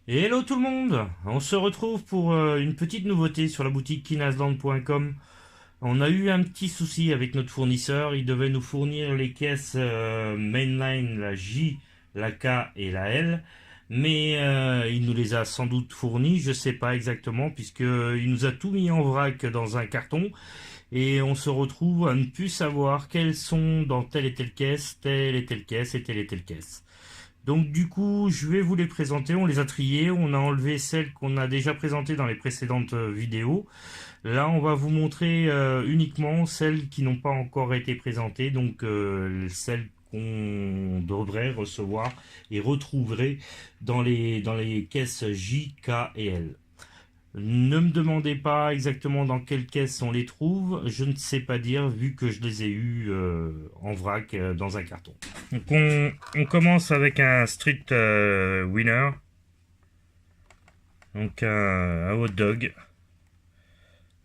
Hello tout le monde, on se retrouve pour une petite nouveauté sur la boutique kinasland.com. On a eu un petit souci avec notre fournisseur, il devait nous fournir les caisses mainline, la J, la K et la L, mais il nous les a sans doute fournies, je sais pas exactement, puisque il nous a tout mis en vrac dans un carton, et on se retrouve à ne plus savoir quelles sont dans telle et telle caisse et telle et telle caisse. Donc du coup, je vais vous les présenter. On les a triées, on a enlevé celles qu'on a déjà présentées dans les précédentes vidéos. Là, on va vous montrer uniquement celles qui n'ont pas encore été présentées, donc celles qu'on devrait recevoir et retrouverait dans les caisses J, K et L. Ne me demandez pas exactement dans quelle caisse on les trouve, je ne sais pas dire vu que je les ai eus en vrac dans un carton. Donc on commence avec un street winner, donc un hot dog.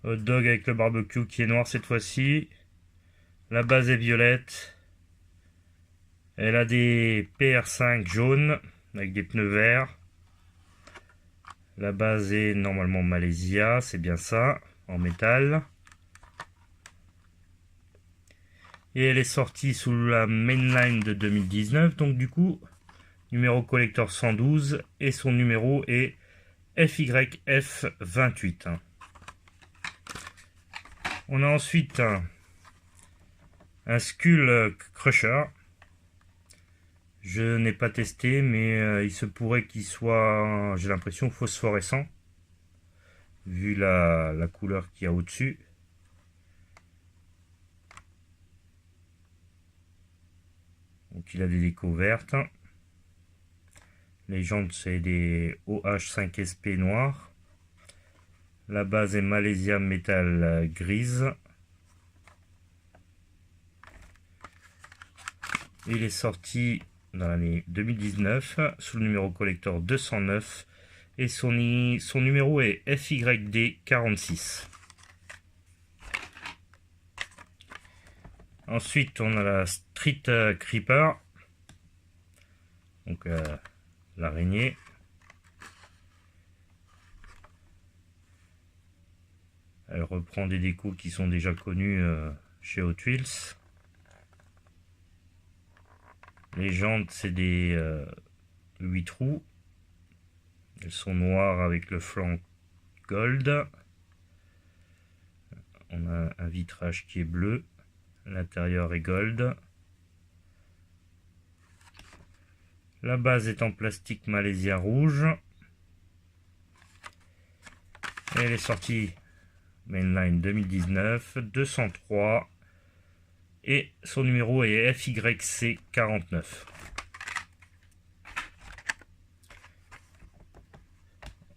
Hot dog avec le barbecue qui est noir cette fois-ci. La base est violette. Elle a des PR5 jaunes avec des pneus verts. La base est normalement Malaysia, c'est bien ça, en métal. Et elle est sortie sous la mainline de 2019, donc du coup, numéro collector 112 et son numéro est FYF28. On a ensuite un Skull Crusher. Je n'ai pas testé, mais il se pourrait qu'il soit, j'ai l'impression, phosphorescent, vu la couleur qu'il y a au-dessus. Donc il a des décos vertes. Les jantes, c'est des OH5SP noirs. La base est Malaysia Metal grise. Il est sorti dans l'année 2019 sous le numéro collector 209 et son numéro est FYD46. Ensuite, on a la Street Creeper, donc l'araignée. Elle reprend des décos qui sont déjà connus chez Hot Wheels. Les jantes, c'est des 8 trous. Elles sont noires avec le flanc gold. On a un vitrage qui est bleu. L'intérieur est gold. La base est en plastique Malaysia rouge. Et elle est sortie mainline 2019, 203. Et son numéro est FYC49.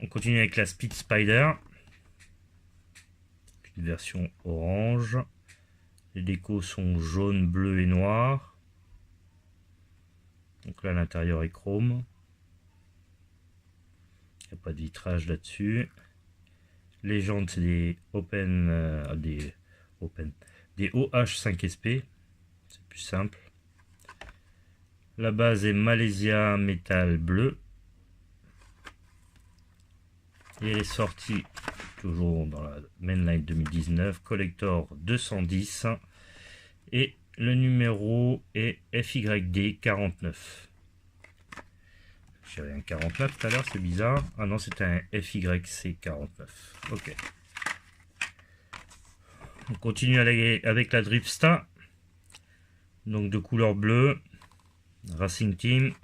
On continue avec la Speed Spider. Une version orange. Les décos sont jaune, bleu et noir. Donc là, l'intérieur est chrome. Il n'y a pas de vitrage là-dessus. Les jantes, c'est des des OH5SP. C'est plus simple. La base est Malaysia Metal bleu. Et elle est sortie toujours dans la mainline 2019, collector 210. Et le numéro est FYD49. J'avais un 49 tout à l'heure, c'est bizarre. Ah non, c'est un FYC49. Ok. On continue avec la Dripsta. Donc de couleur bleue. Racing Team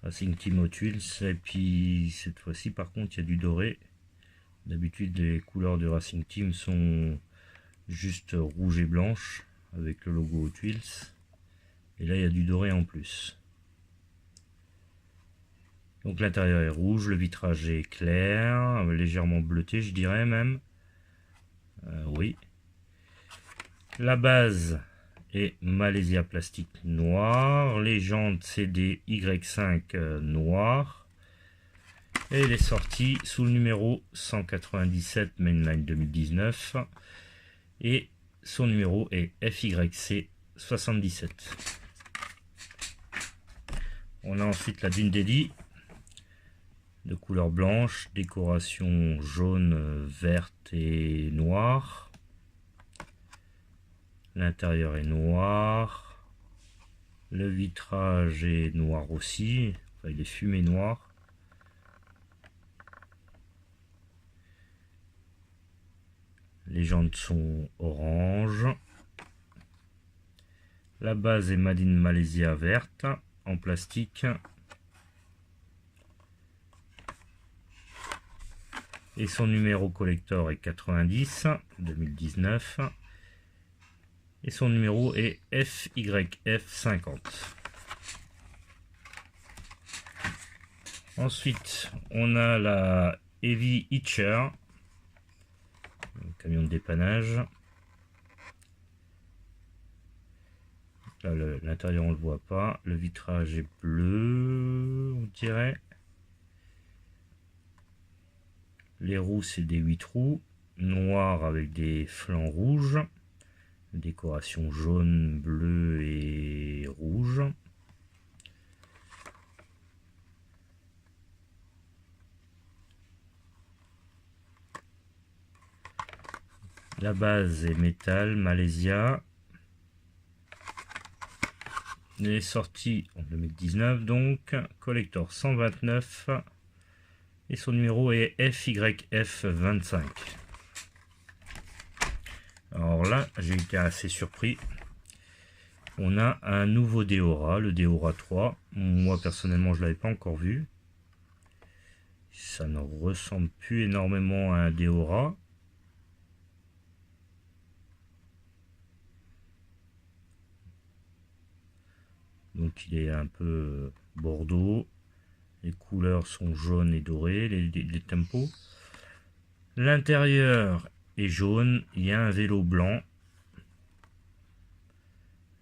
Hot Wheels. Et puis cette fois-ci, par contre, il y a du doré. D'habitude, les couleurs de Racing Team sont juste rouge et blanche avec le logo Hot Wheels. Et là, il y a du doré en plus. Donc l'intérieur est rouge, le vitrage est clair, légèrement bleuté, je dirais même. Oui. La base est Malaysia plastique noir. Les jantes, c'est des Y5 noirs. Et elle est sortie sous le numéro 197 mainline 2019. Et son numéro est FYC77. On a ensuite la Dune Daddy. de couleur blanche, décoration jaune, verte et noire. L'intérieur est noir. Le vitrage est noir aussi. Enfin, il est fumé noir. Les jantes sont orange. La base est Made in Malaysia verte en plastique. Et son numéro collector est 90 2019. Et son numéro est FYF50. Ensuite, on a la Heavy Hitcher, un camion de dépannage. Là, l'intérieur on le voit pas. Le vitrage est bleu, on dirait. Les roues, c'est des 8 roues, noires avec des flancs rouges. Décoration jaune, bleu et rouge. La base est métal, Malaysia. Elle est sortie en 2019, donc collector 129 et son numéro est FYF25. Alors là, j'ai été assez surpris. On a un nouveau Deora, le Deora 3. Moi personnellement, je l'avais pas encore vu. Ça ne ressemble plus énormément à un Deora. Donc il est un peu bordeaux. Les couleurs sont jaunes et dorées, les tempos. L'intérieur est jaune. Il y a un vélo blanc.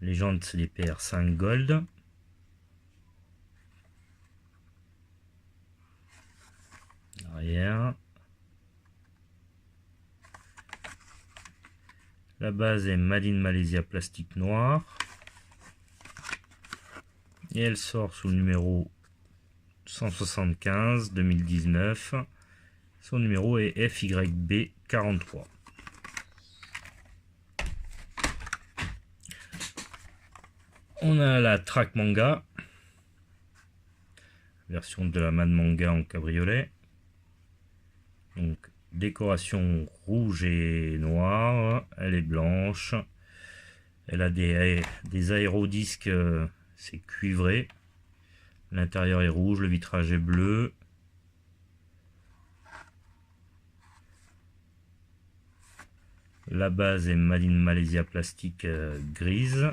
Les jantes, c'est des PR5 Gold. Arrière. La base est Made in Malaysia plastique noir. Et elle sort sous le numéro 175 2019. Son numéro est FYB43. On a la Track Manga, version de la Mad Manga en cabriolet. Donc décoration rouge et noire, elle est blanche. Elle a des aérodisques, c'est cuivré. L'intérieur est rouge, le vitrage est bleu. La base est Made in Malaysia plastique grise.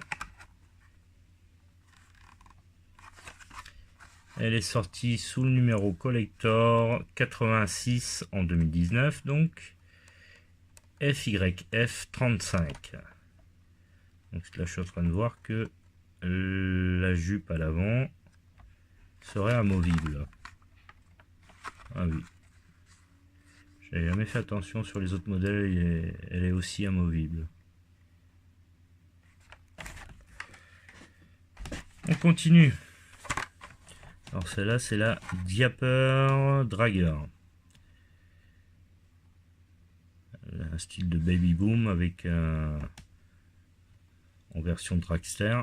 Elle est sortie sous le numéro collector 86 en 2019, donc FYF35. Donc là, je suis en train de voir que la jupe à l'avant serait amovible. Ah oui. J'avais jamais fait attention sur les autres modèles, elle est aussi amovible. On continue. Alors celle-là, c'est la Diaper Dragger. Un style de baby boom avec en version dragster.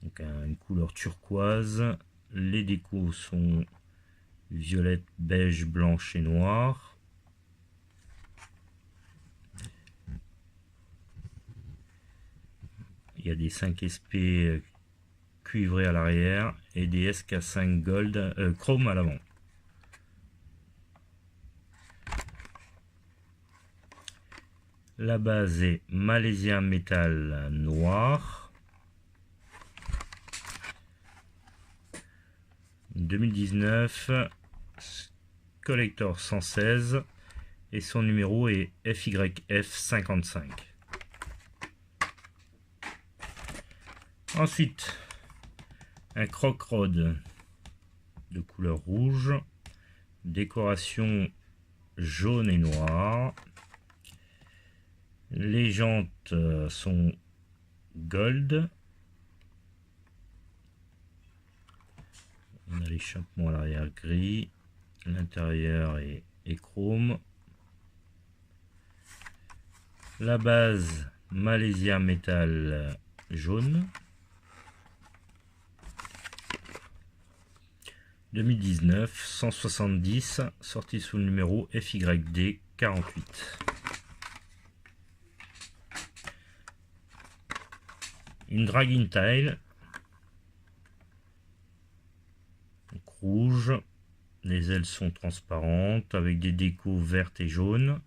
Donc une couleur turquoise. Les décos sont violette, beige, blanche et noire. Il y a des 5 SP cuivrés à l'arrière et des SK5 Gold chrome à l'avant. La base est Malaysia métal noir. 2019, collector 116 et son numéro est FYF55. Ensuite, un croc rod de couleur rouge, décoration jaune et noire. Les jantes sont gold. On a l'échappement à l'arrière gris, l'intérieur est chrome. La base Malaysia métal jaune. 2019, 170, sorti sous le numéro FYD 48. Une Dragon Tail, donc rouge, les ailes sont transparentes avec des décos vertes et jaunes.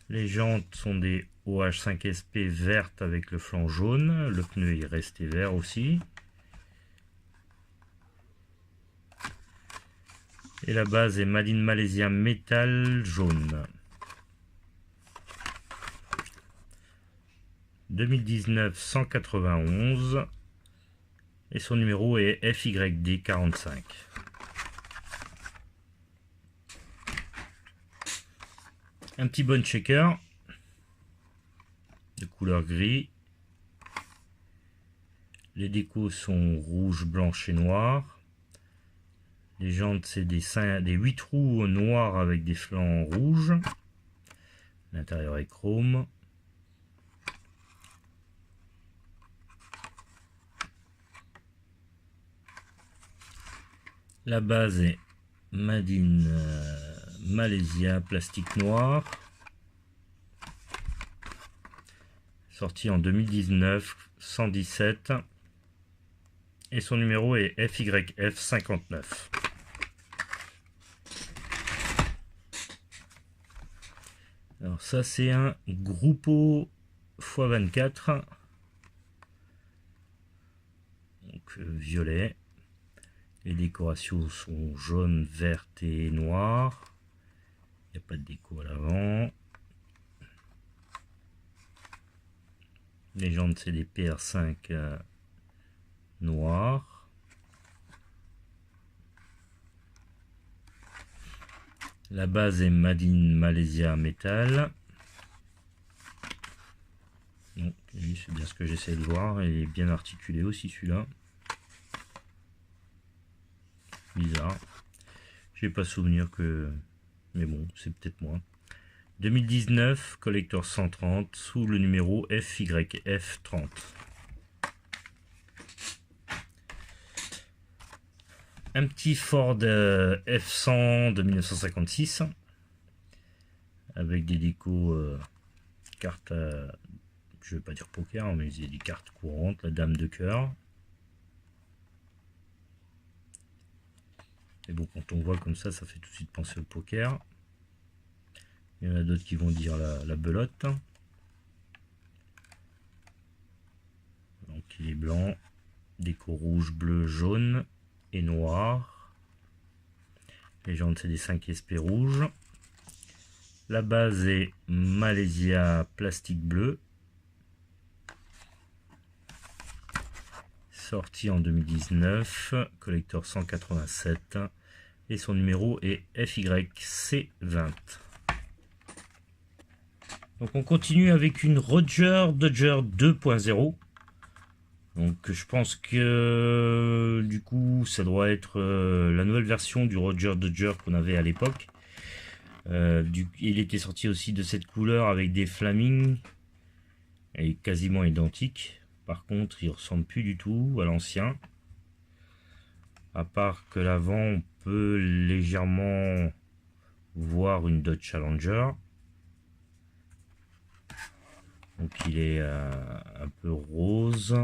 Les jantes sont des OH5SP vertes avec le flanc jaune, le pneu est resté vert aussi. Et la base est Made in Malaysia métal jaune. 2019, 191 et son numéro est FYD 45. Un petit bone checker de couleur gris. Les décos sont rouge, blanche et noir. Les jantes, c'est des 8 roues noirs avec des flancs rouges. L'intérieur est chrome. La base est Made in Malaysia, plastique noir. Sorti en 2019, 117. Et son numéro est FYF 59. Alors ça c'est un Gruppo x24. Donc violet. Les décorations sont jaunes, vertes et noires. Il n'y a pas de déco à l'avant. Les jantes, c'est des PR5 noirs. La base est Made in Malaysia métal. Donc, c'est bien ce que j'essaie de voir. Il est bien articulé aussi celui-là. Bizarre. J'ai pas souvenir que... Mais bon, c'est peut-être moi. 2019, collector 130, sous le numéro FYF 30. Un petit Ford F100 de 1956. Avec des décos cartes... je vais pas dire poker, mais il y a des cartes courantes. La dame de cœur. Et bon, quand on voit comme ça fait tout de suite penser au poker. Il y en a d'autres qui vont dire la belote. Donc il est blanc, déco rouge, bleu, jaune et noir. Les jantes c'est des 5 SP rouges. La base est Malaysia plastique bleu. Sorti en 2019, collector 187 et son numéro est FYC20. Donc on continue avec une Roger Dodger 2.0. Donc je pense que du coup ça doit être la nouvelle version du Roger Dodger qu'on avait à l'époque. Il était sorti aussi de cette couleur avec des flamings et quasiment identiques. Par contre, il ressemble plus du tout à l'ancien. À part que l'avant, on peut légèrement voir une Dodge Challenger. Donc il est un peu rose.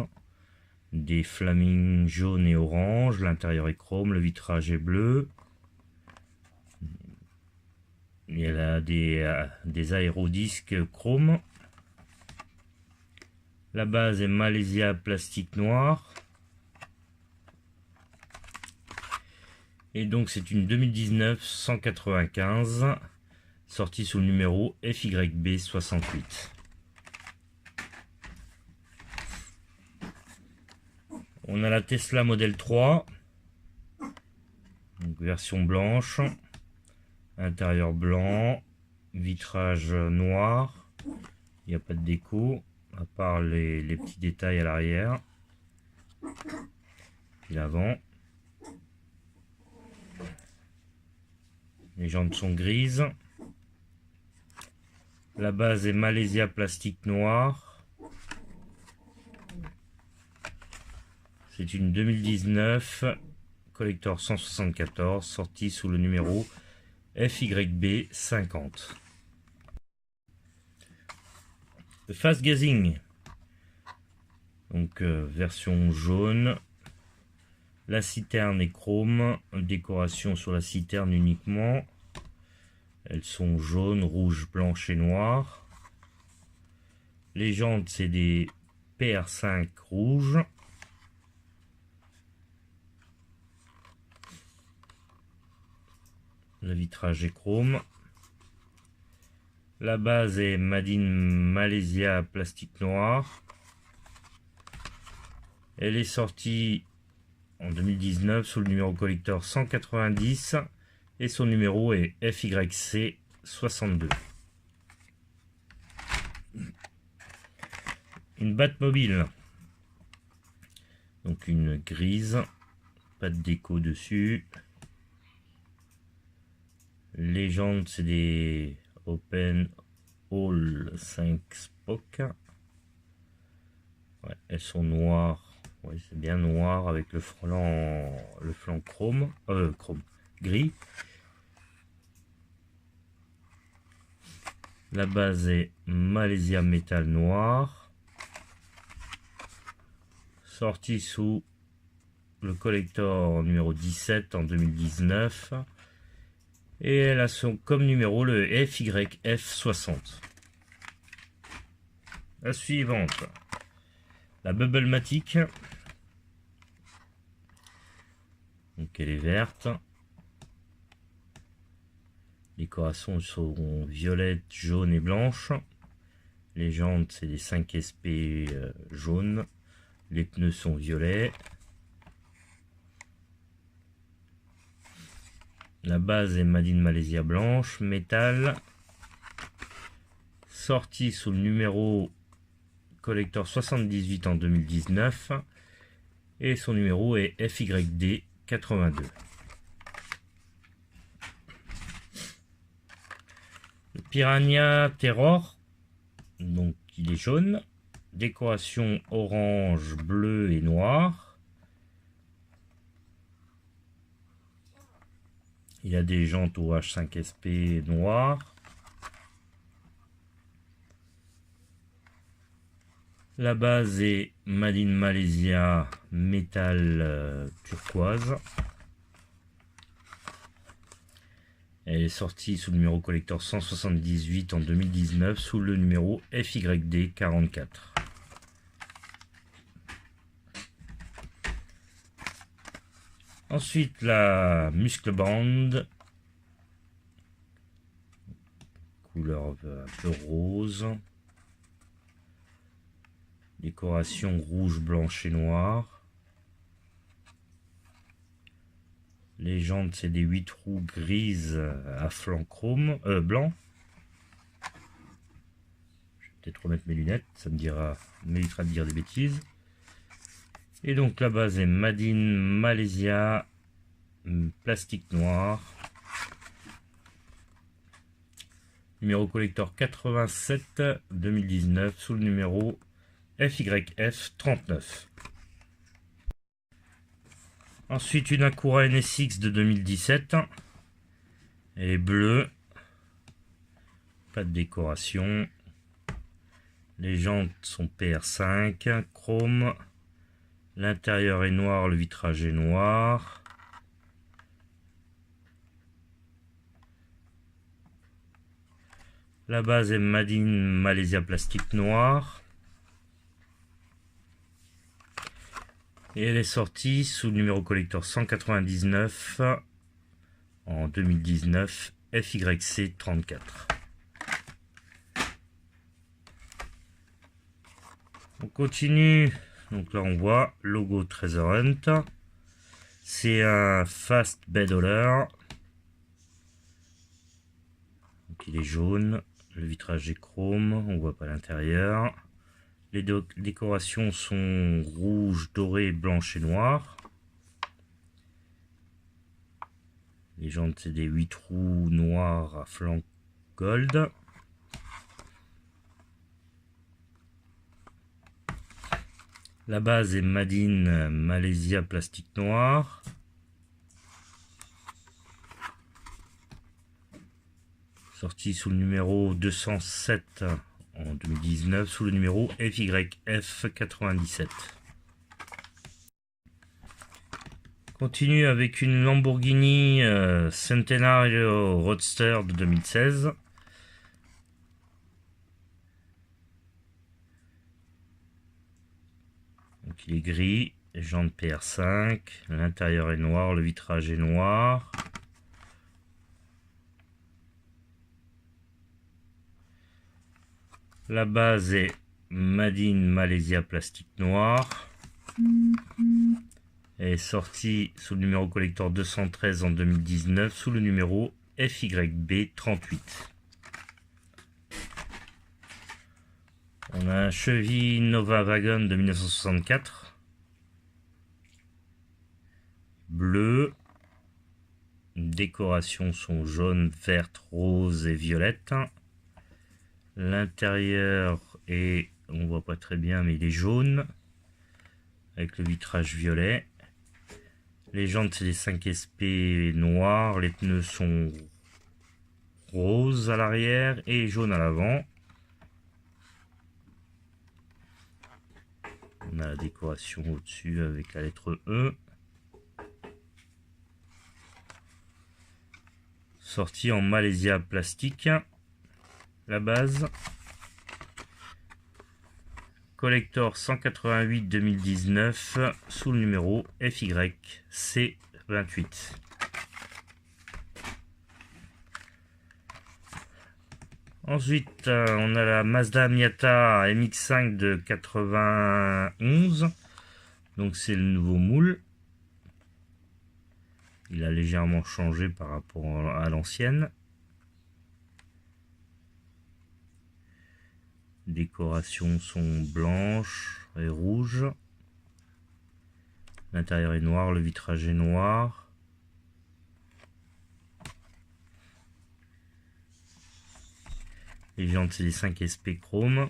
Des flamings jaunes et orange. L'intérieur est chrome, le vitrage est bleu. Il y a des aérodisques chrome. La base est Malaysia plastique noir. Et donc c'est une 2019 195 sortie sous le numéro FYB 68. On a la Tesla Model 3. Donc, version blanche. Intérieur blanc. Vitrage noir. Il n'y a pas de déco. à part les petits détails à l'arrière. Puis l'avant. Les jantes sont grises. La base est Malaysia plastique noir. C'est une 2019 collector 174 sortie sous le numéro FYB 50. Le Fast Gazing, donc version jaune. La citerne est chrome, décoration sur la citerne uniquement. Elles sont jaunes, rouges, blanches et noires. Les jantes, c'est des PR5 rouges. Le vitrage est chrome. La base est Made in Malaysia plastique noir. Elle est sortie en 2019 sous le numéro collector 190 et son numéro est FYC 62. Une Batmobile, donc une grise, pas de déco dessus. Les jantes, c'est des Open All 5 Spock. Ouais, elles sont noires. Ouais, c'est bien noir avec le flanc chrome, gris. La base est Malaysia métal noir. Sortie sous le collector numéro 17 en 2019. Et elle a son comme numéro le FYF60. La suivante, la Bubblematic. Donc elle est verte. Les décorations sont violettes, jaunes et blanches. Les jantes, c'est des 5 SP jaunes. Les pneus sont violets. La base est Made in Malaysia blanche, métal. Sortie sous le numéro collector 78 en 2019. Et son numéro est FYD 82. Le Piranha Terror, donc il est jaune. Décoration orange, bleu et noir. Il y a des jantes au H5SP noir. La base est Made in Malaysia métal turquoise. Elle est sortie sous le numéro collector 178 en 2019 sous le numéro FYD 44. Ensuite, la Muscle Band, couleur un peu rose, décoration rouge, blanche et noire. Les jantes, c'est des 8 roues grises à flanc chrome, blanc. Je vais peut-être remettre mes lunettes, ça m'évitera de dire des bêtises. Et donc la base est Made in Malaysia plastique noir. Numéro collector 87 2019 sous le numéro FYF 39. Ensuite une Acura NSX de 2017. Elle est bleue. Pas de décoration. Les jantes sont PR5, chrome. L'intérieur est noir, le vitrage est noir. La base est Made in Malaysia plastique noir. Et elle est sortie sous le numéro collector 199 en 2019 FYC 34. On continue. Donc là on voit logo Treasure Hunt. C'est un Fast Bed Hauler. Donc il est jaune. Le vitrage est chrome. On voit pas l'intérieur. Les décorations sont rouge, doré, blanche et noire. Les jantes, c'est des 8 roues noires à flanc gold. La base est Made in Malaysia plastique noir. Sorti sous le numéro 207 en 2019, sous le numéro FYF97. Continue avec une Lamborghini Centenario Roadster de 2016. Donc il est gris, jantes PR5, l'intérieur est noir, le vitrage est noir. La base est Made in Malaysia plastique noir. Elle est sortie sous le numéro collector 213 en 2019, sous le numéro FYB38. On a un Chevy Nova Wagon de 1964. Bleu. Les décorations sont jaune, verte, rose et violette. L'intérieur est, on voit pas très bien, mais il est jaune, avec le vitrage violet. Les jantes, c'est des 5 SP noirs. Les pneus sont roses à l'arrière et jaune à l'avant. On a la décoration au-dessus avec la lettre E. Sorti en Malaysia plastique. La base. Collector 188 2019 sous le numéro FYC28. Ensuite, on a la Mazda Miata MX5 de 91. Donc c'est le nouveau moule. Il a légèrement changé par rapport à l'ancienne. Décorations sont blanches et rouges. L'intérieur est noir, le vitrage est noir. Les jantes, c'est des 5 SP chrome.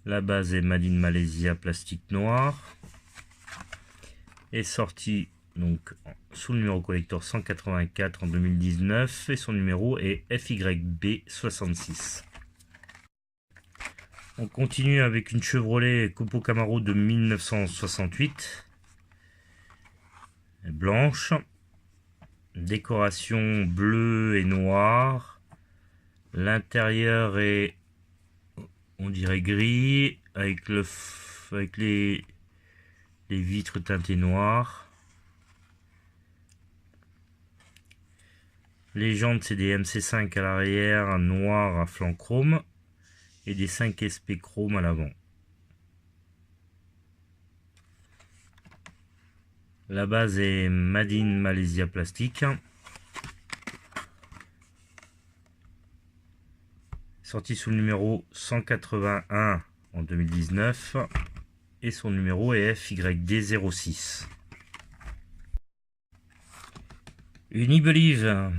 La base est Made in Malaysia plastique noir. Est sorti donc sous le numéro collector 184 en 2019 et son numéro est FYB66. On continue avec une Chevrolet Copo Camaro de 1968. Blanche. Décoration bleue et noire. L'intérieur est, on dirait, gris avec les vitres teintées noires. Les jantes, c'est des MC5 à l'arrière, noir à flanc chrome. Et des 5 SP chrome à l'avant. La base est Made in Malaysia plastique. Sorti sous le numéro 181 en 2019 et son numéro est FYD06. Une e-Believe,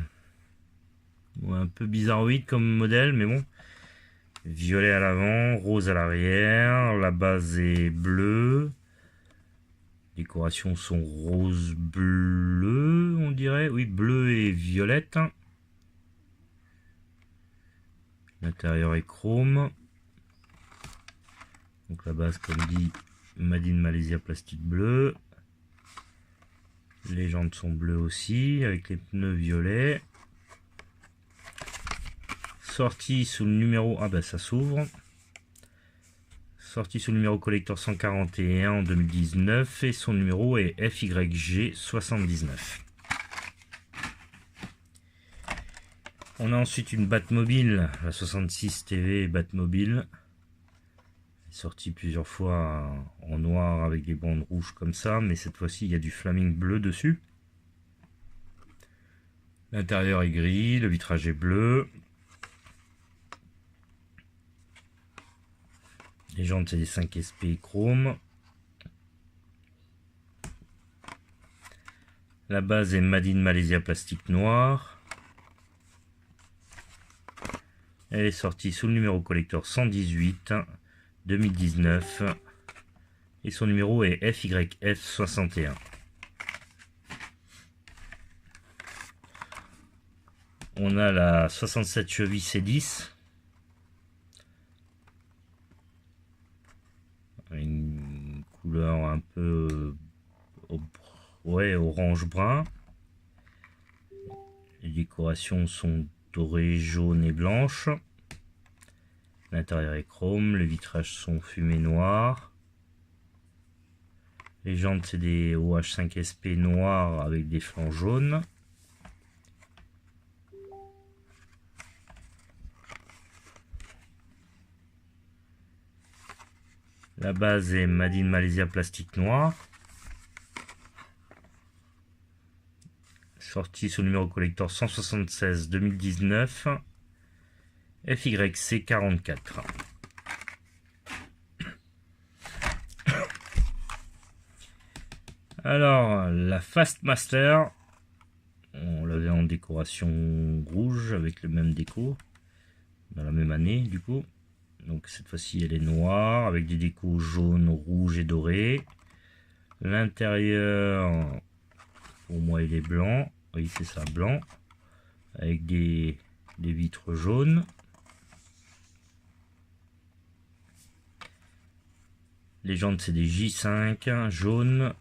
un peu bizarroïde comme modèle, mais bon. Violet à l'avant, rose à l'arrière, la base est bleue. Les décorations sont rose-bleu, on dirait. Oui, bleu et violette. L'intérieur est chrome. Donc la base, comme dit, Made in Malaysia plastique bleu. Les jantes sont bleues aussi, avec les pneus violets. Sorti sous le numéro, ah ben ça s'ouvre. Sorti sous le numéro collector 141 en 2019 et son numéro est FYG79. On a ensuite une Batmobile, la 66 TV Batmobile. Sortie plusieurs fois en noir avec des bandes rouges comme ça, mais cette fois-ci il y a du flaming bleu dessus. L'intérieur est gris, le vitrage est bleu. Les jantes, c'est des 5 SP chrome. La base est Made in Malaysia plastique noir. Elle est sortie sous le numéro collector 118 2019 et son numéro est FYF61. On a la 67 cheville C10. Une couleur un peu orange brun. Les décorations sont dorées, jaunes et blanches. L'intérieur est chrome, les vitrages sont fumés noirs. Les jantes, c'est des OH5SP noirs avec des flancs jaunes. La base est Made in Malaysia plastique noir. Sortie sous le numéro collector 176 2019 FYC44. Alors la Fastmaster, on l'avait en décoration rouge avec le même déco dans la même année du coup. Donc cette fois-ci elle est noire avec des décos jaunes, rouges et dorés. L'intérieur pour moi il est blanc, oui c'est ça, blanc, avec des vitres jaunes. Les jantes c'est des J5 jaunes.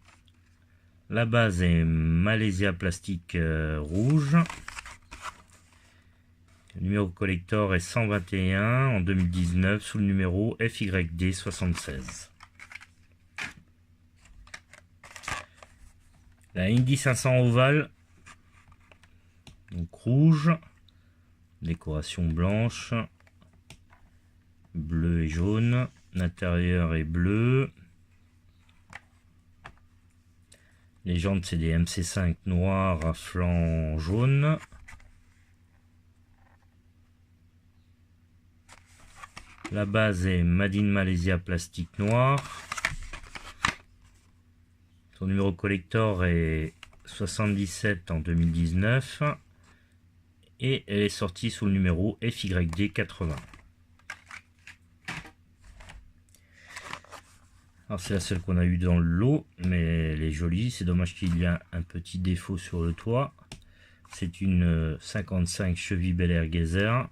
La base est Malaysia plastique rouge. Le numéro collector est 121 en 2019 sous le numéro FYD76. La Indy 500 ovale, donc rouge, décoration blanche, bleu et jaune, l'intérieur est bleu. Les jantes c'est des MC5 noirs à flanc jaune. La base est Made in Malaysia plastique noir. Son numéro collector est 77 en 2019 et elle est sortie sous le numéro FYD80. Alors c'est la seule qu'on a eu dans le lot, mais elle est jolie. C'est dommage qu'il y a un petit défaut sur le toit. C'est une 55 cheville Bel Air Geyser.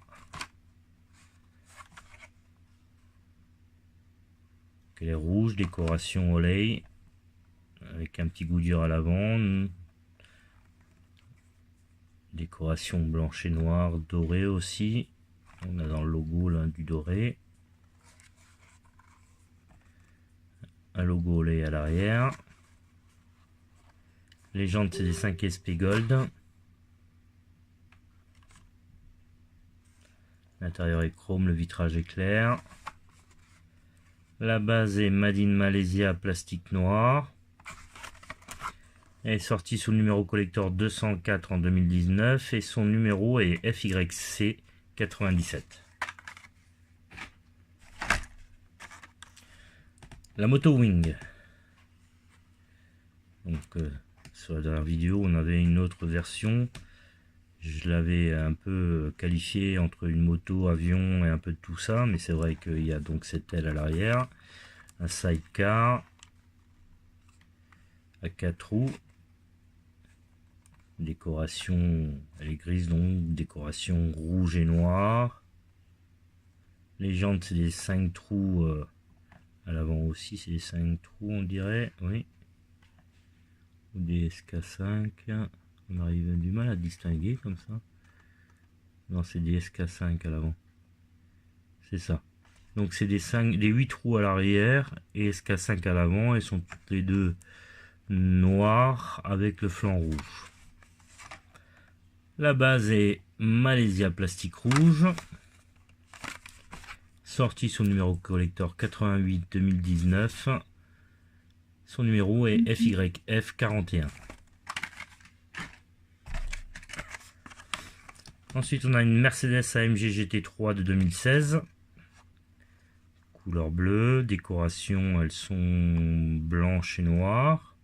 Elle est rouge, décoration Olay, avec un petit goodyear à l'avant. Décoration blanche et noire, dorée aussi. On a dans le logo là du doré. Un logo Olay à l'arrière. Les jantes c'est des 5 SP Gold. L'intérieur est chrome, le vitrage est clair. La base est Made in Malaysia plastique noir. Elle est sortie sous le numéro collector 204 en 2019 et son numéro est FYC97. La Moto Wing. Donc sur la dernière vidéo on avait une autre version. Je l'avais un peu qualifié entre une moto, avion et un peu de tout ça, mais c'est vrai qu'il y a donc cette aile à l'arrière, un sidecar à 4 roues, décoration, elle est grise donc, décoration rouge et noire. Les jantes c'est des 5 trous, à l'avant aussi c'est des 5 trous on dirait, oui, ou des SK5. On arrive du mal à distinguer comme ça. Non, c'est des SK5 à l'avant. C'est ça. Donc c'est des 8 trous à l'arrière et SK5 à l'avant. Elles sont toutes les deux noires avec le flanc rouge. La base est Malaysia plastique rouge. Sortie sous le numéro collector 88 2019. Son numéro est FYF41. Ensuite, on a une Mercedes AMG GT3 de 2016. couleur bleue. Décoration, elles sont blanches et noires.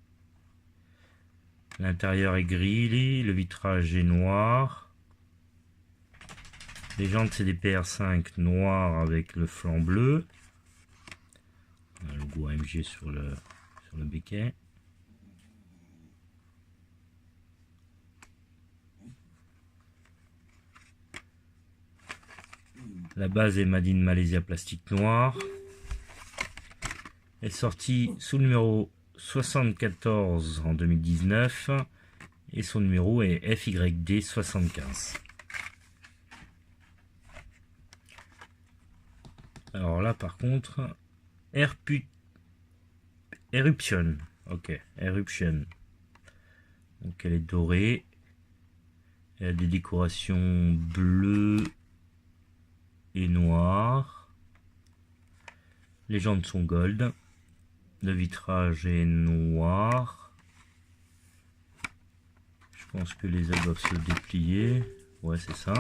L'intérieur est gris, le vitrage est noir. Les jantes, c'est des PR5 noirs avec le flanc bleu. On a le logo AMG sur le béquet. La base est Made in Malaysia plastique noir. Elle est sortie sous le numéro 74 en 2019 et son numéro est FYD 75. Alors là par contre, Eruption. Ok, Eruption. Donc elle est dorée. Elle a des décorations bleues et noires. Les jantes sont gold. Le vitrage est noir. Je pense que les ailes doivent se déplier. Ouais, c'est ça.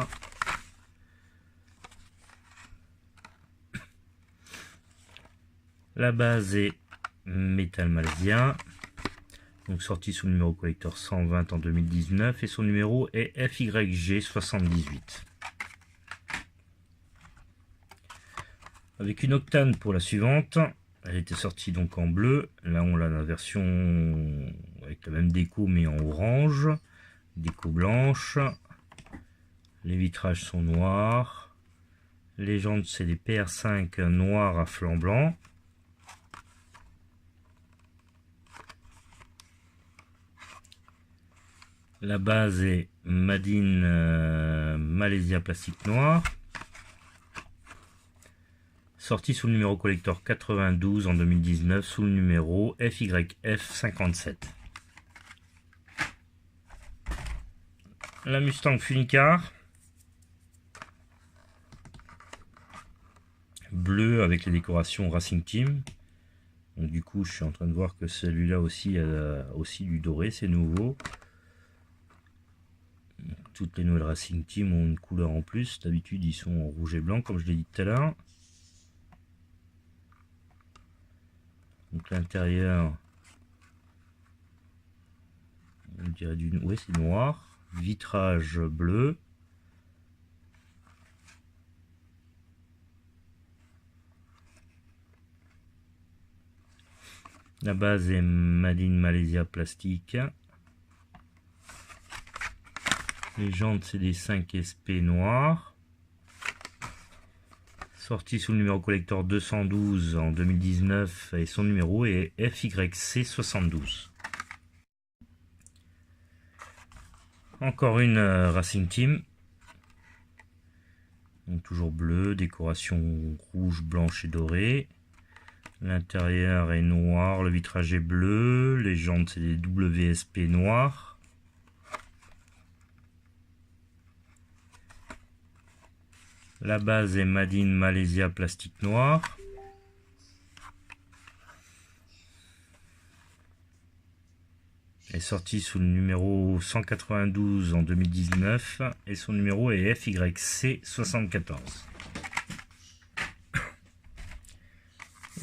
La base est métal malaisien. Donc sorti sous le numéro collector 120 en 2019 et son numéro est FYG 78. Avec une octane pour la suivante. Elle était sortie donc en bleu. Là on a la version avec la même déco mais en orange. Déco blanche. Les vitrages sont noirs. Les jantes c'est des PR5 noirs à flanc blanc. La base est Made in Malaysia plastique noir. Sorti sous le numéro collector 92 en 2019 sous le numéro FYF57. La Mustang Funicar. Bleu avec les décorations Racing Team. Donc du coup je suis en train de voir que celui-là aussi a aussi du doré, c'est nouveau. Toutes les nouvelles Racing Team ont une couleur en plus. D'habitude ils sont en rouge et blanc comme je l'ai dit tout à l'heure. Donc l'intérieur, on dirait oui, c'est noir. Vitrage bleu. La base est Made in Malaysia plastique. Les jantes c'est des 5 SP noirs. Sorti sous le numéro collector 212 en 2019 et son numéro est FYC72. Encore une Racing Team. Donc toujours bleu, décoration rouge, blanche et dorée. L'intérieur est noir, le vitrage est bleu, les jantes c'est des WSP noirs. La base est Made in Malaysia plastique noir. Elle est sortie sous le numéro 192 en 2019 et son numéro est FYC74.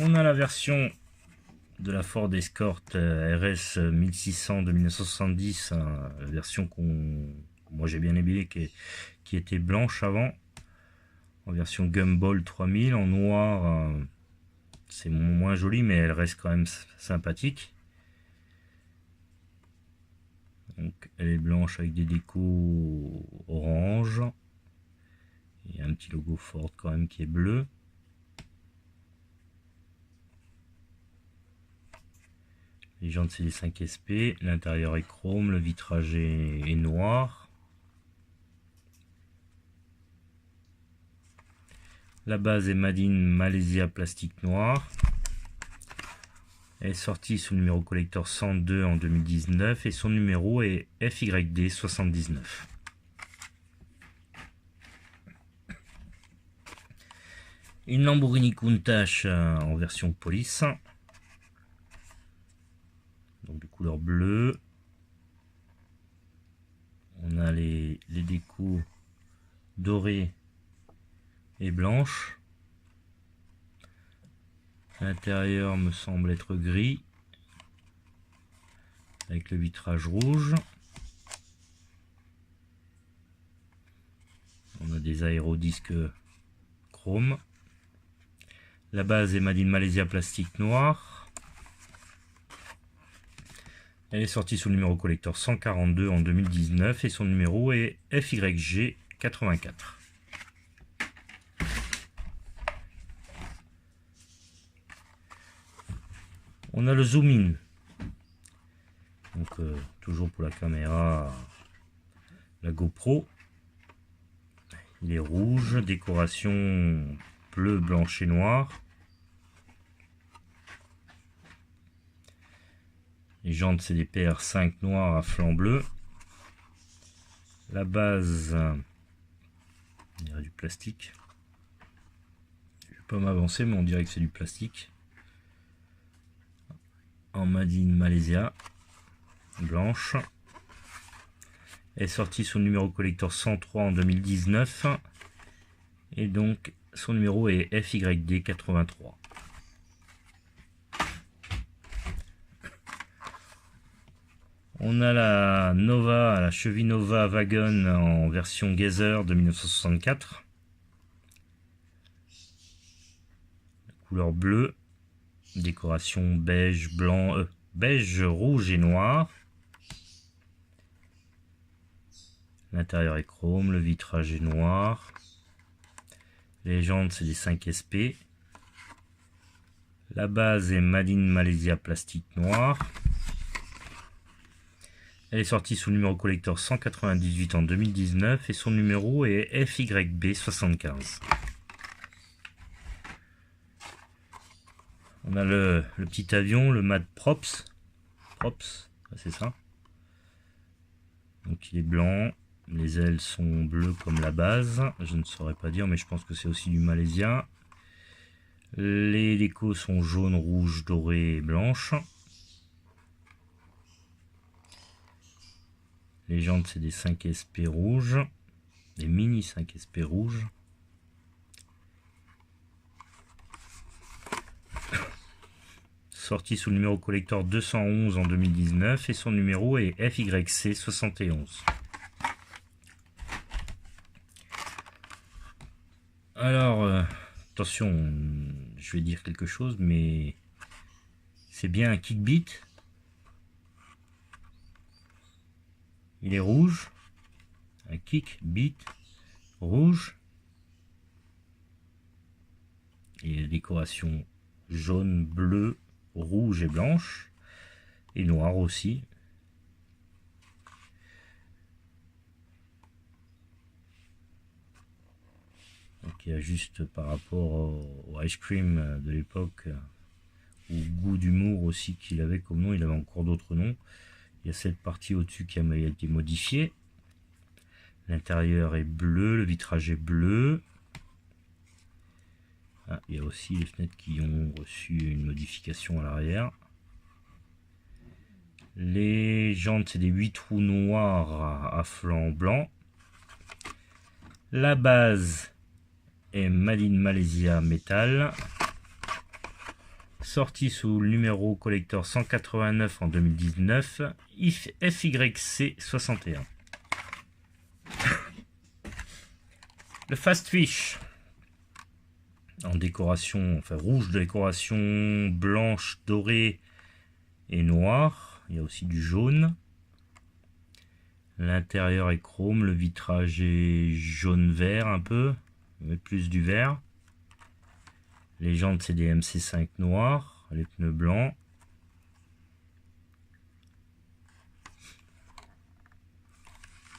On a la version de la Ford Escort RS 1600 de 1970, la version moi j'ai bien aimé, qui était blanche avant. En version Gumball 3000 en noir, c'est moins joli mais elle reste quand même sympathique. Donc elle est blanche avec des décos orange et un petit logo Ford quand même qui est bleu. Les jantes c'est des 5 SP, l'intérieur est chrome, le vitrage est noir. La base est Made in Malaysia plastique noir. Elle est sortie sous le numéro collector 102 en 2019 et son numéro est FYD 79. Une Lamborghini Countach en version police. Donc de couleur bleue. On a les décos dorés et blanches. L'intérieur me semble être gris, avec le vitrage rouge. On a des aérodisques chrome. La base est Made in Malaysia plastique noir. Elle est sortie sous le numéro collector 142 en 2019 et son numéro est FYG84. On a le zoom in. Donc toujours pour la caméra, la GoPro. Il est rouge, décoration bleu, blanche et noire. Les jantes, c'est des PR5 noirs à flanc bleu. La base, il y a du plastique. Je ne vais pas m'avancer, mais on dirait que c'est du plastique. En Made in Malaysia, blanche. Elle est sortie sous le numéro collector 103 en 2019. Et donc, son numéro est FYD83. On a la Nova, la cheville Nova Wagon en version Geyser de 1964. Couleur bleue. Décoration beige, blanc, beige, rouge et noir. L'intérieur est chrome, le vitrage est noir. Les jantes, c'est des 5 SP. La base est Made in Malaysia plastique noir. Elle est sortie sous le numéro collector 198 en 2019 et son numéro est FYB75. On a le petit avion, le Mad Props. Props, c'est ça. Donc il est blanc. Les ailes sont bleues comme la base. Je ne saurais pas dire, mais je pense que c'est aussi du Malaysia. Les décos sont jaune, rouge, doré et blanche. Les jantes, c'est des 5 SP rouges. Des mini 5 SP rouges. Sorti sous le numéro collector 211 en 2019 et son numéro est FYC71. Alors, attention, je vais dire quelque chose, mais c'est bien un Kickbeat. Il est rouge, un Kickbeat rouge. Et la décoration jaune, bleu, rouge et blanche. Et noir aussi. Donc il y a juste par rapport au ice cream de l'époque, au goût d'humour aussi qu'il avait comme nom, il avait encore d'autres noms. Il y a cette partie au-dessus qui a été modifiée. L'intérieur est bleu, le vitrage est bleu. Ah, il y a aussi les fenêtres qui ont reçu une modification à l'arrière. Les jantes, c'est des 8 trous noirs à flanc blanc. La base est Made in Malaysia métal. Sorti sous le numéro collector 189 en 2019, FYC61. Le Fast Fish en décoration, enfin rouge de décoration blanche, dorée et noire. Il y a aussi du jaune. L'intérieur est chrome, le vitrage est jaune-vert un peu, mais plus du vert. Les jantes, c'est des MC5 noirs, les pneus blancs.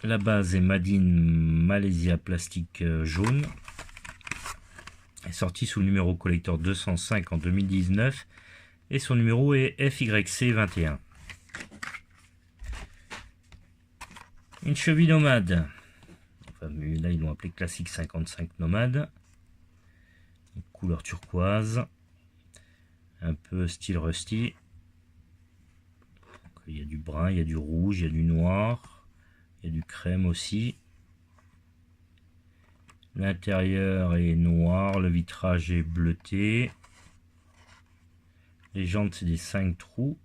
La base est Made in Malaysia plastique jaune. Elle est sortie sous le numéro collector 205 en 2019 et son numéro est FYC21. Une cheville nomade. Enfin, là, ils l'ont appelé classique 55 nomade. Couleur turquoise, un peu style rusty. Donc, il y a du brun, il y a du rouge, il y a du noir, il y a du crème aussi. L'intérieur est noir, le vitrage est bleuté. Les jantes, c'est des 5 trous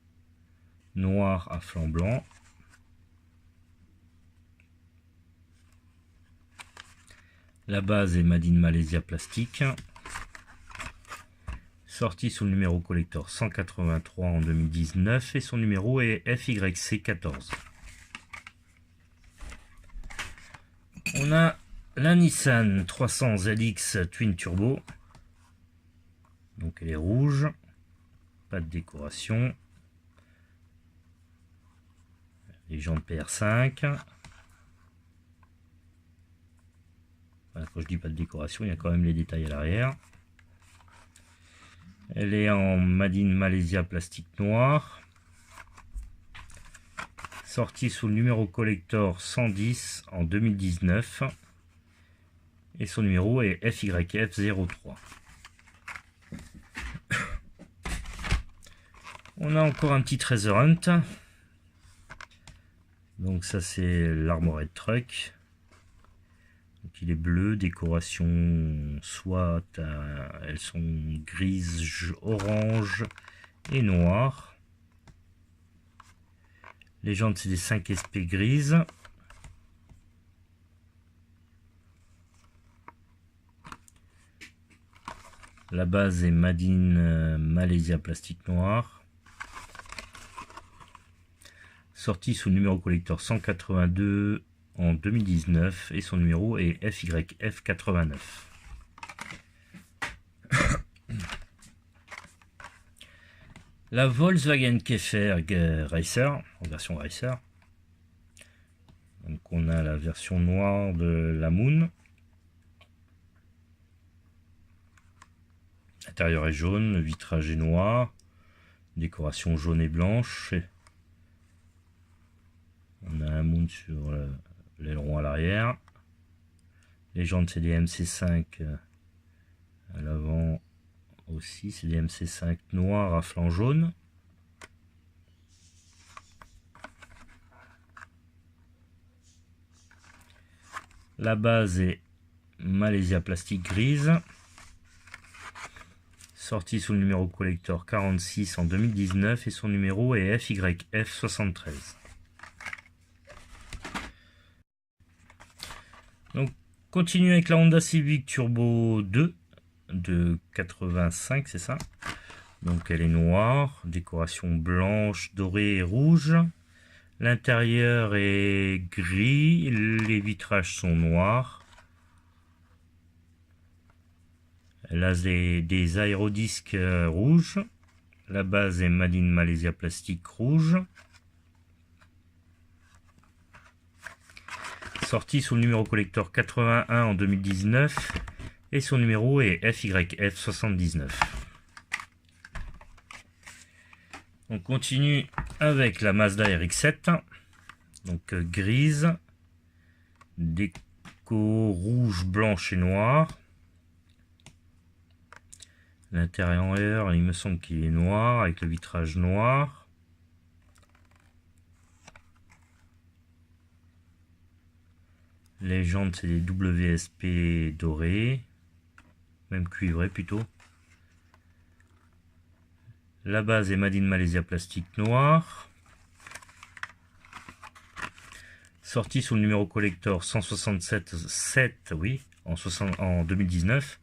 noirs à flanc blanc. La base est Made in Malaysia plastique. Sorti sous le numéro collector 183 en 2019 et son numéro est FYC14. On a la Nissan 300 ZX Twin Turbo. Donc elle est rouge, pas de décoration. Les jantes PR5. Voilà, quand je dis pas de décoration, il y a quand même les détails à l'arrière. Elle est en Made in Malaysia plastique noir. Sortie sous le numéro collector 110 en 2019. Et son numéro est FYF03. On a encore un petit Treasure Hunt. Donc ça c'est l'Armored Truck. Donc il est bleu, décoration soit elles sont grises, orange et noires. Les jantes c'est des 5 SP grises. La base est Made in Malaysia plastique noir. Sorti sous le numéro collector 182 en 2019 et son numéro est FYF89. La Volkswagen Käfer Racer, en version Racer. Donc on a la version noire de la Moon. L'intérieur est jaune, le vitrage est noir, décoration jaune et blanche. On a un Moon sur l'aileron à l'arrière. Les jantes c'est des MC5 à l'avant aussi, c'est des MC5 noirs à flanc jaune. La base est Malaysia plastique grise. Sorti sous le numéro collector 46 en 2019 et son numéro est FYF73. Donc, continue avec la Honda Civic Turbo 2 de 85, c'est ça. Donc, elle est noire, décoration blanche, dorée et rouge. L'intérieur est gris, les vitrages sont noirs. Elle a des aérodisques rouges. La base est Made in Malaysia plastique rouge. Sorti sous le numéro collector 81 en 2019 et son numéro est FYF79. On continue avec la Mazda RX-7, donc grise, déco rouge, blanche et noire. L'intérieur, il me semble qu'il est noir avec le vitrage noir. Les jantes, c'est des WSP dorés, même cuivré plutôt. La base est Made in Malaysia plastique noir. Sorti sous le numéro collector 167 oui, en 2019.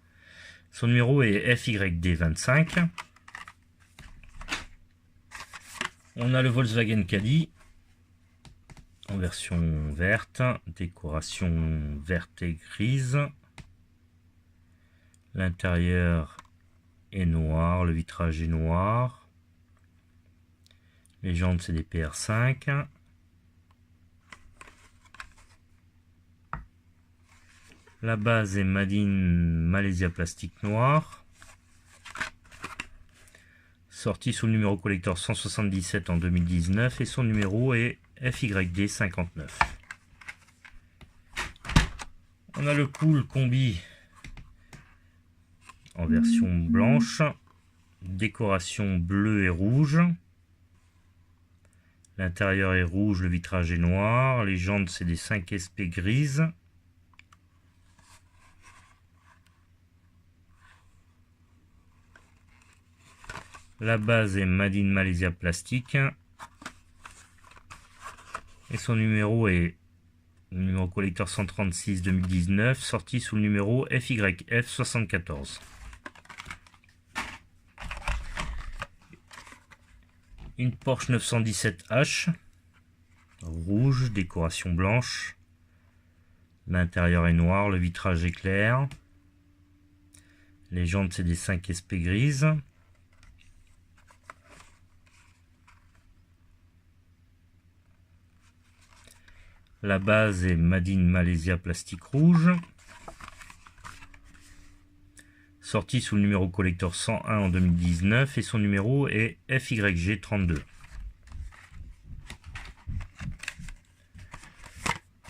Son numéro est FYD25. On a le Volkswagen Caddy en version verte, décoration verte et grise. L'intérieur est noir, le vitrage est noir. Les jantes c'est des PR5. La base est Made in Malaysia plastique noir. Sorti sous le numéro collector 177 en 2019 et son numéro est FYD59. On a le Cool Combi en version blanche, décoration bleue et rouge. L'intérieur est rouge, le vitrage est noir. Les jantes c'est des 5 SP grises. La base est Made in Malaysia Plastique. Et son numéro est le numéro collector 136 2019, sorti sous le numéro FYF74. Une Porsche 917H, rouge, décoration blanche. L'intérieur est noir, le vitrage est clair. Les jantes, c'est des 5 SP grises. La base est Made in Malaysia Plastique rouge. Sorti sous le numéro collector 101 en 2019 et son numéro est FYG32.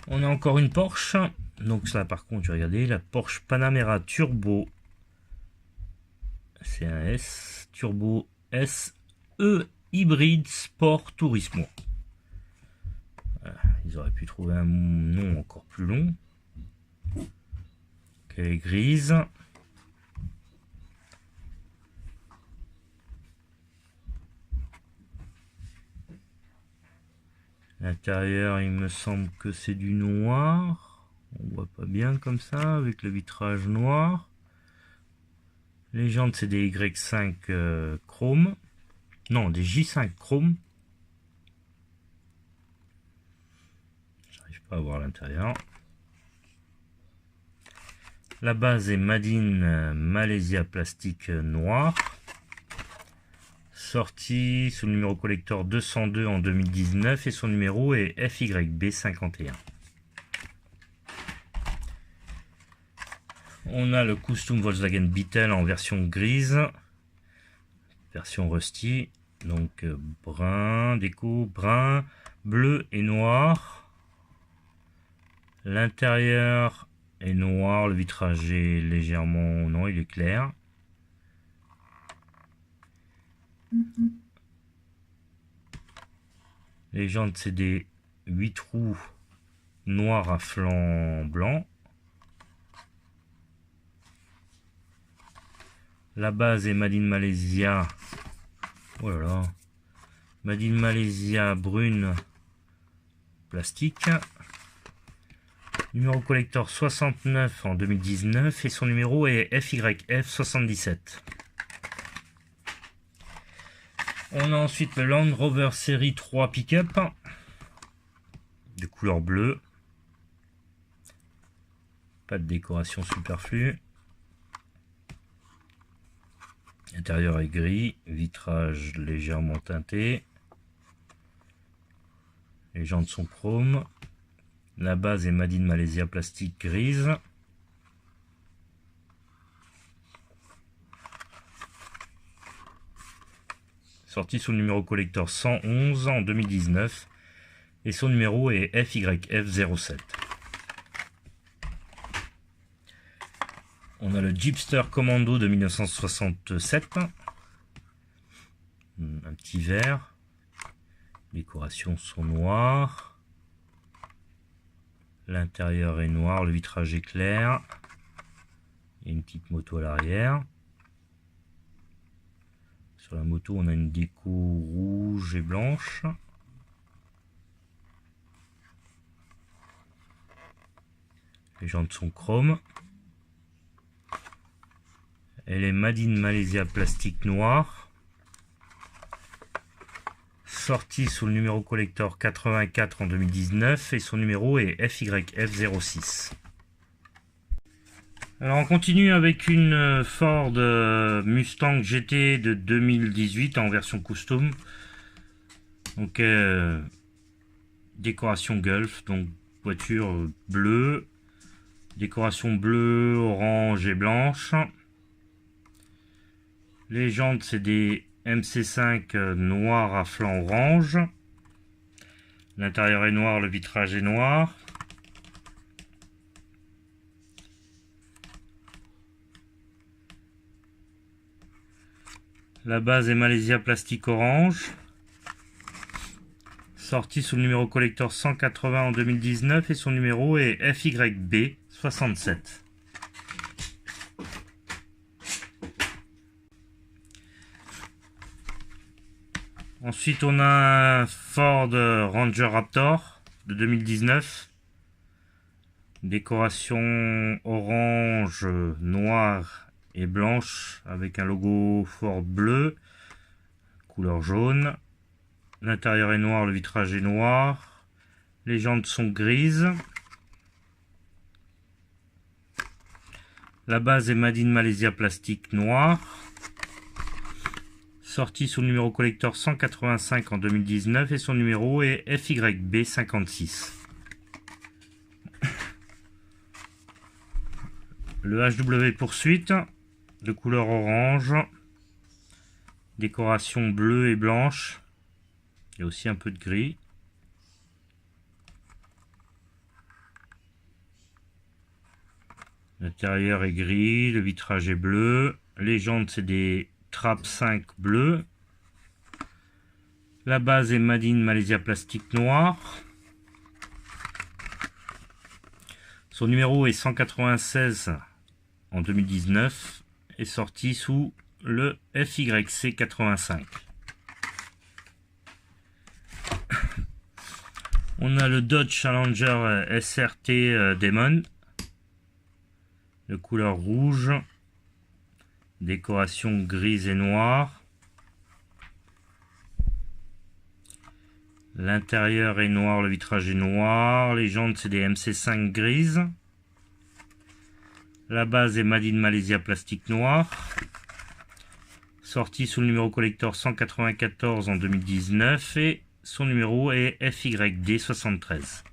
On a encore une Porsche. Donc ça par contre, je vais regarder la Porsche Panamera Turbo. C'est un S. Turbo SE Hybrid Sport Turismo. Ils auraient pu trouver un nom encore plus long. Elle est grise. L'intérieur, il me semble que c'est du noir. On voit pas bien comme ça avec le vitrage noir. Les jantes, c'est des Y5 chrome. Non, des J5 chrome. J'arrive pas à voir l'intérieur. La base est Made in Malaysia Plastique noir. Sorti sous le numéro collector 202 en 2019 et son numéro est FYB51. On a le Custom Volkswagen Beetle en version grise, version rusty, donc brun, déco brun, bleu et noir. L'intérieur est noir, le vitrage est légèrement, non, il est clair. Les jantes, c'est des 8 roues noires à flanc blanc. La base est Made in Malaysia. Oh là là. Made in Malaysia brune plastique. Numéro collector 69 en 2019 et son numéro est FYF77. On a ensuite le Land Rover Série 3 Pick-up de couleur bleue. Pas de décoration superflue. L'intérieur est gris, vitrage légèrement teinté. Les jantes sont chrome. La base est Made in Malaysia Plastique grise. Sorti sous le numéro collector 111 en 2019 et son numéro est FYF07. On a le Jeepster Commando de 1967, un petit vert, les décorations sont noires, l'intérieur est noir, le vitrage est clair, il y a une petite moto à l'arrière. Sur la moto, on a une déco rouge et blanche. Les jantes sont chrome. Elle est Made in Malaysia Plastique noir. Sortie sous le numéro collector 84 en 2019 et son numéro est FYF06. Alors on continue avec une Ford Mustang GT de 2018 en version custom. Donc décoration Gulf, donc voiture bleue, décoration bleue, orange et blanche. Les jantes, c'est des MC5 noirs à flanc orange. L'intérieur est noir, le vitrage est noir. La base est Malaysia Plastique orange. Sorti sous le numéro collector 180 en 2019 et son numéro est FYB67. Ensuite, on a un Ford Ranger Raptor de 2019. Décoration orange, noire et blanche avec un logo Ford bleu, couleur jaune. L'intérieur est noir, le vitrage est noir. Les jantes sont grises. La base est Made in Malaysia plastique noir. Sorti sous le numéro collector 185 en 2019 et son numéro est FYB56. Le HW Poursuite de couleur orange. Décoration bleue et blanche. Il y a aussi un peu de gris. L'intérieur est gris, le vitrage est bleu. Les jantes, c'est des Trap 5 bleues. La base est Made in Malaysia plastique noir. Son numéro est 196 en 2019 et sorti sous le FYC85. On a le Dodge Challenger SRT Demon de couleur rouge, décoration grise et noire. L'intérieur est noir, le vitrage est noir, les jantes c'est des MC5 grises. La base est Made in Malaysia plastique noir. Sorti sous le numéro collector 194 en 2019 et son numéro est FYD73.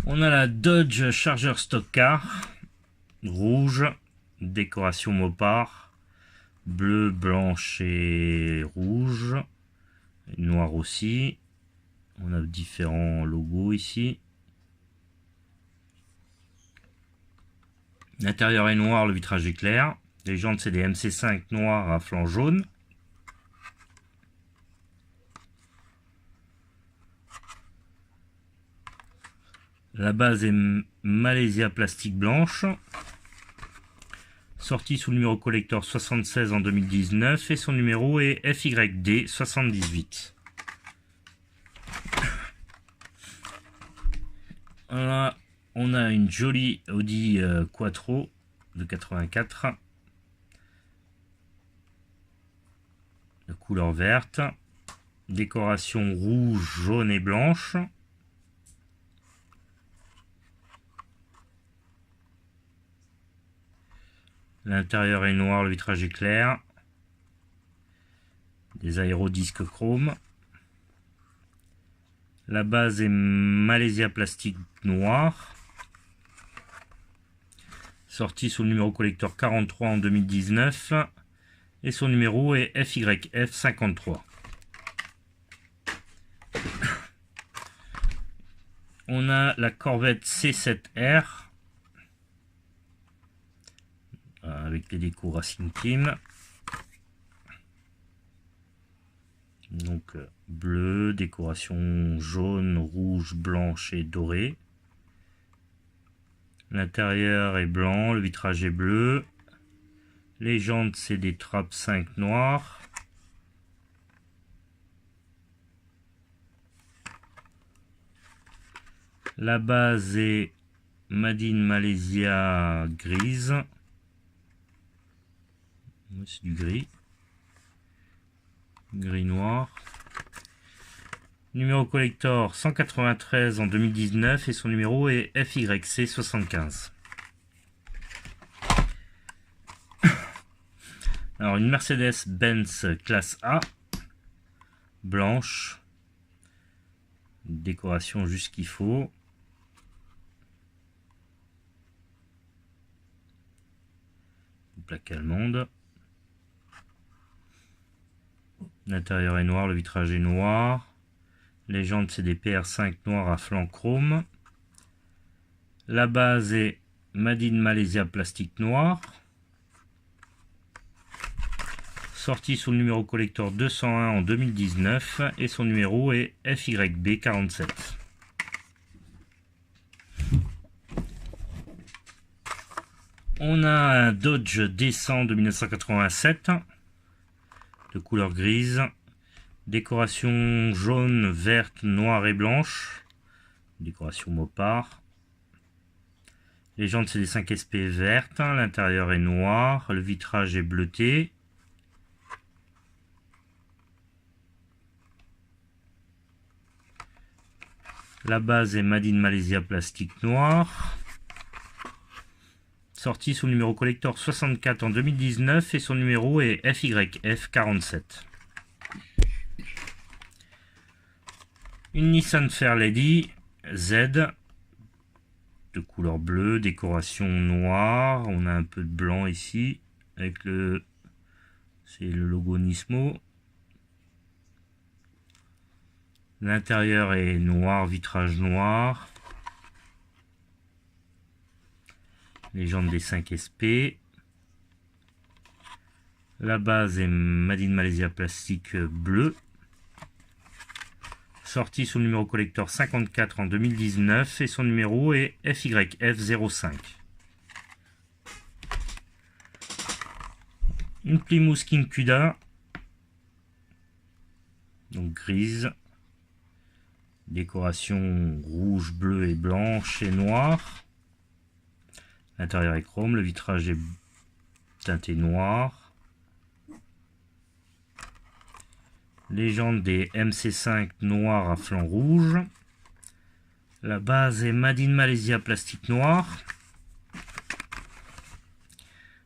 On a la Dodge Charger Stock Car, rouge, décoration Mopar, bleu, blanche et rouge, et noir aussi. On a différents logos ici. L'intérieur est noir, le vitrage est clair. Les jantes c'est des MC5 noirs à flanc jaune. La base est Malaysia plastique blanche. Sorti sous le numéro collector 76 en 2019 et son numéro est FYD78. Voilà, on a une jolie Audi Quattro de 84 de couleur verte. Décoration rouge, jaune et blanche. L'intérieur est noir, le vitrage est clair. Des aérodisques chrome. La base est Malaysia plastique noir. Sorti sous le numéro collector 43 en 2019. Et son numéro est FYF53. On a la Corvette C7R. Avec les décos Racing Team. Donc bleu, décoration jaune, rouge, blanche et dorée. L'intérieur est blanc, le vitrage est bleu. Les jantes c'est des Trap 5 noirs. La base est Made in Malaysia grise. C'est du gris. Gris noir. Numéro collector 193 en 2019 et son numéro est FYC75. Alors une Mercedes-Benz classe A. Blanche. Décoration juste qu'il faut. Plaque allemande. L'intérieur est noir, le vitrage est noir. Les jantes c'est des PR5 noirs à flanc chrome. La base est Made in Malaysia plastique noir. Sorti sous le numéro collector 201 en 2019 et son numéro est FYB47. On a un Dodge D100 de 1987. de couleur grise. Décoration jaune, verte, noire et blanche. Décoration Mopar. Les jantes c'est des 5 SP vertes. L'intérieur est noir. Le vitrage est bleuté. La base est Made in Malaysia plastique noir. Sorti sous le numéro collector 64 en 2019 et son numéro est FYF47. Une Nissan Fairlady Z de couleur bleue, décoration noire. On a un peu de blanc ici avec c'est le logo Nismo. L'intérieur est noir, vitrage noir. Les jantes des 5 SP. La base est Made in Malaysia plastique bleu. Sorti sous le numéro collector 54 en 2019 et son numéro est FYF05. Une Plymouth King Cuda, donc grise. Décoration rouge, bleu et blanche et noire. L'intérieur est chrome, le vitrage est teinté noir. Les jantes des MC5 noires à flanc rouge. La base est Made in Malaysia plastique noir.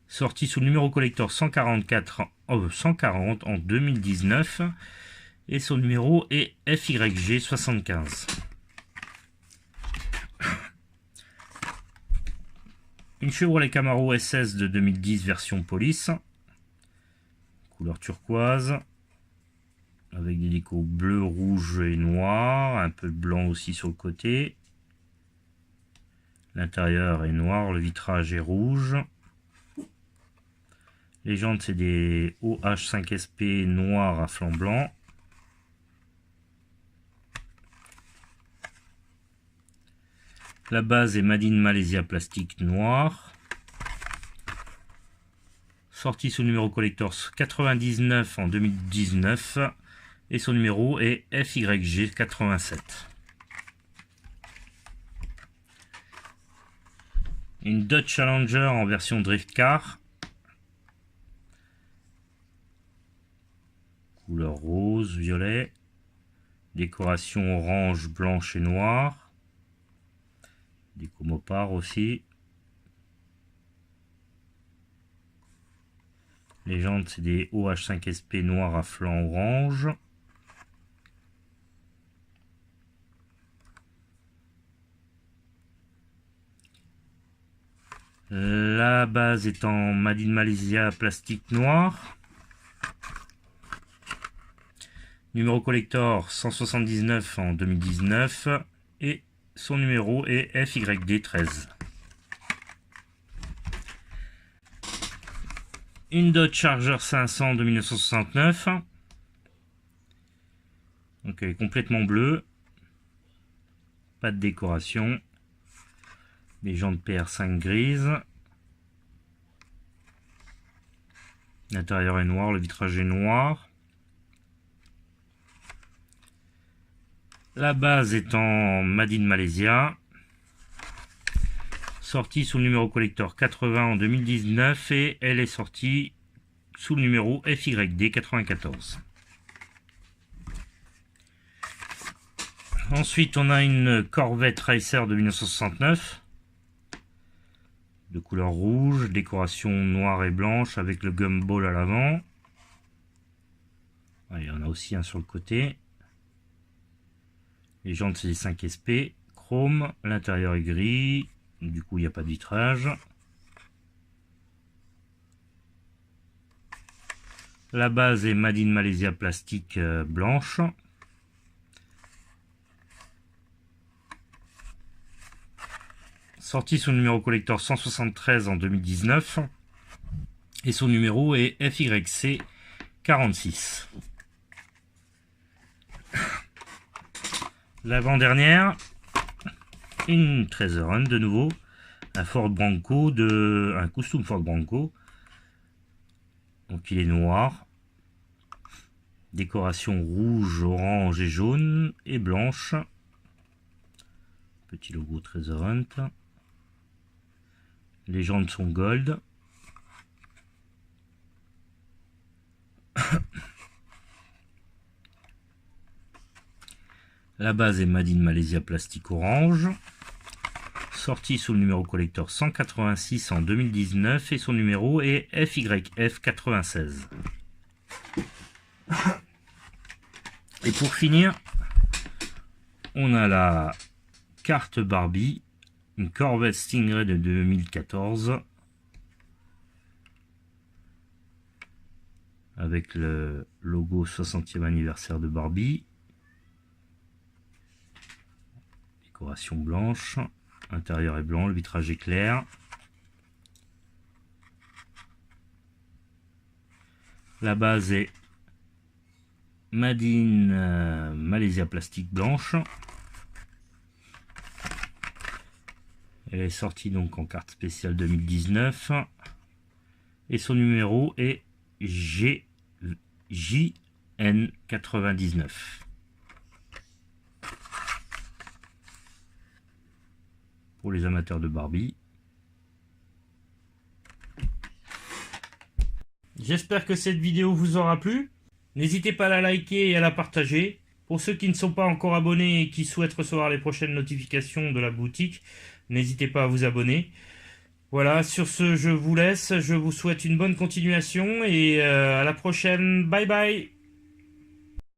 Sorti sous le numéro collector 140 en 2019. Et son numéro est FYG75. Une Chevrolet Camaro SS de 2010 version police. Couleur turquoise. Avec des décos bleu, rouge et noir. Un peu de blanc aussi sur le côté. L'intérieur est noir, le vitrage est rouge. Les jantes c'est des OH5SP noirs à flanc blanc. La base est Made in Malaysia plastique noir. Sorti sous numéro collector 99 en 2019 et son numéro est FYG87. Une Dodge Challenger en version drift car. Couleur rose, violet. Décoration orange, blanche et noire. Déco Mopar aussi. Les jantes c'est des OH5SP noirs à flanc orange. La base est en Made in Malaysia plastique noir. Numéro collector 179 en 2019 et son numéro est FYD13. Une Dodge Charger 500 de 1969. Donc elle est complètement bleue. Pas de décoration. Les jantes PR5 grises. L'intérieur est noir, le vitrage est noir. La base est en Made in Malaysia. Sortie sous le numéro collector 80 en 2019 et elle est sortie sous le numéro FYD94. Ensuite on a une Corvette Racer de 1969 de couleur rouge, décoration noire et blanche avec le gumball à l'avant. Il y en a aussi un sur le côté. Les jantes c'est des 5 SP, chrome, l'intérieur est gris, du coup il n'y a pas de vitrage. La base est Made in Malaysia plastique blanche. Sorti sous le numéro collector 173 en 2019 et son numéro est FYC46. L'avant-dernière, une Treasure Hunt de nouveau, un Ford Bronco, un costume Ford Bronco. Donc il est noir, Décoration rouge, orange et jaune et blanche. Petit logo Treasure Hunt. Les jantes sont gold. La base est Made in Malaysia plastique orange. Sorti sous le numéro collector 186 en 2019 et son numéro est FYF96. Et pour finir, on a la carte Barbie, une Corvette Stingray de 2014 avec le logo 60e anniversaire de Barbie. Décoration blanche, intérieur est blanc, le vitrage est clair. La base est Made in Malaysia plastique blanche. Elle est sortie donc en carte spéciale 2019 et son numéro est JN99. Pour les amateurs de Barbie. J'espère que cette vidéo vous aura plu. N'hésitez pas à la liker et à la partager. Pour ceux qui ne sont pas encore abonnés et qui souhaitent recevoir les prochaines notifications de la boutique, n'hésitez pas à vous abonner. Voilà, sur ce, je vous laisse. Je vous souhaite une bonne continuation et à la prochaine. Bye bye.